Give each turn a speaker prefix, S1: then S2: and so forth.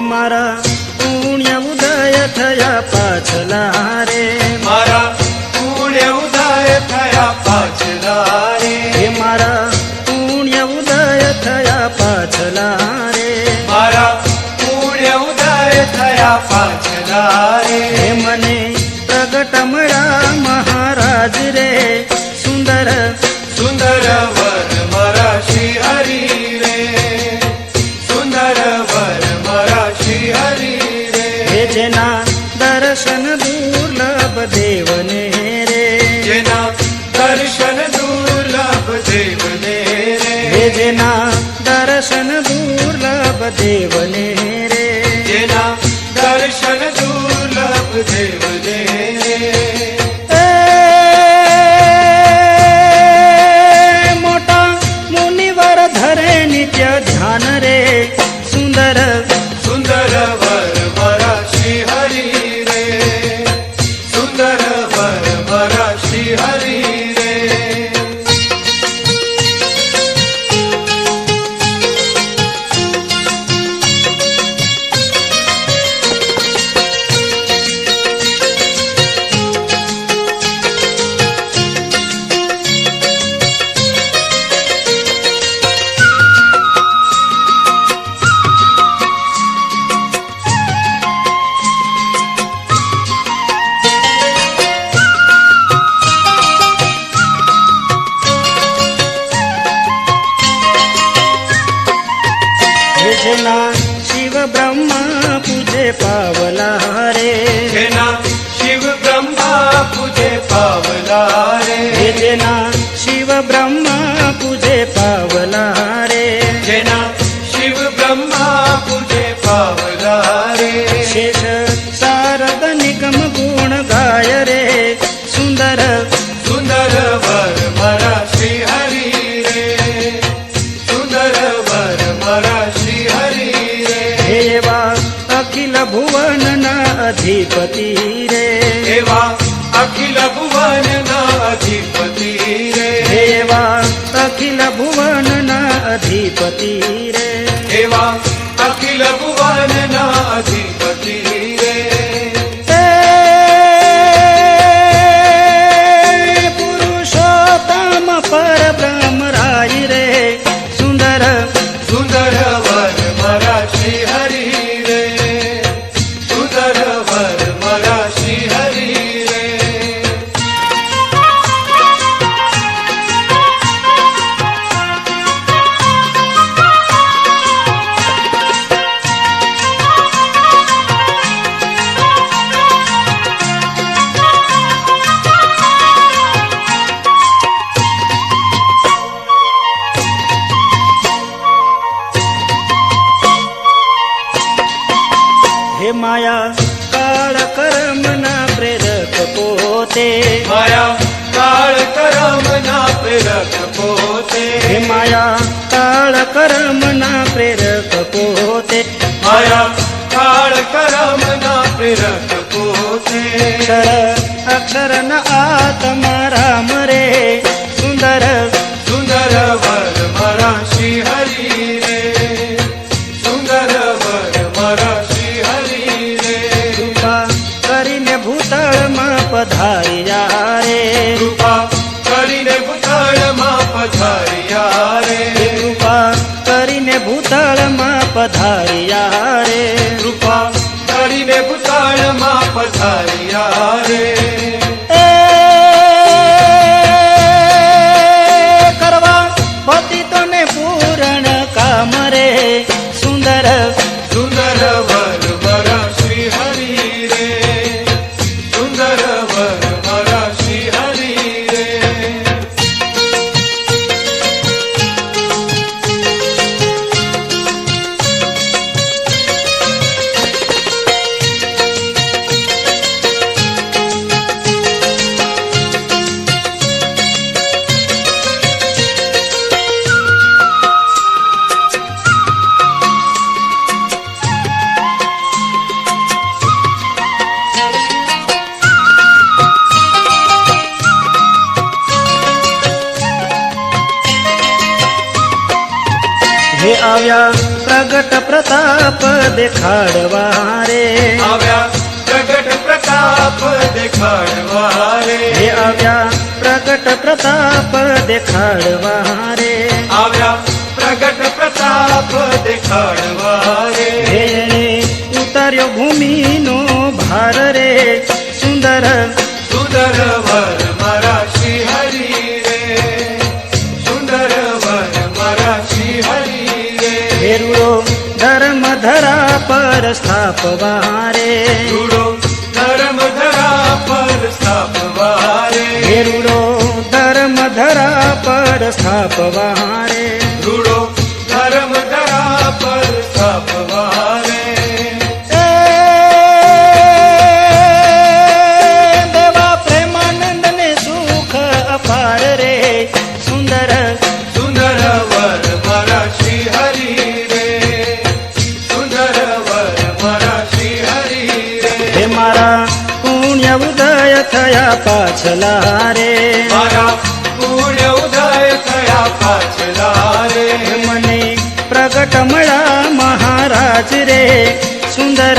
S1: मारा पुण्य उदय थया पाछला रे,
S2: मारा पुण्य उदय थया पाछला रे,
S1: मारा पुण्य उदय थया पाछला रे,
S2: मारा पुण्य उदय थया पाछला रे,
S1: मने प्रगट मळा महाराज रे, सुंदर
S2: सुंदर वर मारा श्री हरी रे, सुंदर वर मारा श्री हरी रे,
S1: हे जेना दर्शन दुर्लभ देवने रे,
S2: जेना दर्शन दुर्लभ देवने रे,
S1: हे जेना दर्शन दुर्लभ देवने रे,
S2: जेना दर्शन दुर्लभ देवने रे,
S1: मोटा मुनिवर धरे नित्य ध्यान रे, सुंदर
S2: सुंदर वर मारा श्री हरी रे, सुंदर वर मारा श्री हरी रे,
S1: जेना शिव ब्रह्मा पूजे पावला रे,
S2: जेना शिव ब्रह्मा पूजे पावला रे,
S1: जेना शिव ब्रह्मा पूजे पावला रे,
S2: जेना शिव ब्रह्मा पूजे पावला रे,
S1: शेष शारद निगम गुण गाय रे, सुंदर
S2: सुंदर वर मारा श्री हरी रे, सुंदर वर मारा श्री हरी रे,
S1: देवा अखिल भुवन ना अधिपति रे,
S2: देवा अखिल भुवन ना अधिपति रे,
S1: देवा अखिल भुवन ना अधिपति रे,
S2: देवा अखिल भुवन ना अधिपति रे,
S1: पुरुषोत्तम पर ब्रह्म राय रे, सुंदर
S2: सुंदर वर मारा श्री हरि रे, सुंदर वर मारा श्री हरि रे,
S1: हे माया काळ कर्म ना प्रेरक पोते,
S2: माया काळ करम ना प्रेरक पोते,
S1: हे माया काळ कर्म ना प्रेरक पोते,
S2: माया काळ करम ना प्रेरक पोते,
S1: अक्षर अक्षर न आत्मा राम रे, सुंदर
S2: सुंदर वर मारा श्री हरि रे, सुंदर वर मारा श्री हरि रे,
S1: कृपा કરીને ભૂતળમાં પધાર્યા રે,
S2: कृपा કરીને ભૂતળમાં પધાર્યા રે,
S1: કૃપા કરીને ભૂતળમાં પધાર્યા રે,
S2: कृपा કરીને ભૂતળમાં પધાર્યા રે,
S1: કરવા પતિતોને પૂરણ કામ રે, સુંદર
S2: સુંદર વર મારા શ્રી હરિ રે, સુંદર વર મારા શ્રી હરિ રે,
S1: આવ્યા પ્રગટ પ્રતાપ દેખાડવા રે
S2: આવ્યા પ્રગટ પ્રતાપ દેખાડવા રે
S1: હે આવ્યા પ્રગટ પ્રતાપ દેખાડવા રે
S2: આવ્યા પ્રગટ પ્રતાપ દેખાડવા રે
S1: હે ઉતાર્યો ભૂમિનો ભાર રે સુંદર
S2: સુંદર વર મારા શ્રી હરિ રે સુંદર વર મારા શ્રી હરિ રે
S1: ફેરુડો ધર્મ ધરા પર સ્થાપવા રે
S2: રૂડો ધર્મ ધરા પર સ્થાપવા રે
S1: ફેરુડો ધર્મ ધરા પર સ્થાપવા રે
S2: રૂડો ધર્મ ધરા પર સ્થાપવા રે
S1: એ દેવા પ્રેમાનંદ ને સુખ અપાર રે સુંદર
S2: સુંદર વર મારા શ્રી હરિ રે સુંદર વર મારા શ્રી હરિ રે
S1: હે મારા પુણ્ય ઉદય થયા પાછલા રે
S2: મારા પુણ્ય ઉદય થયા પાછલા રે
S1: મને પ્રગટ મળ્યા મહારાજ રે સુંદર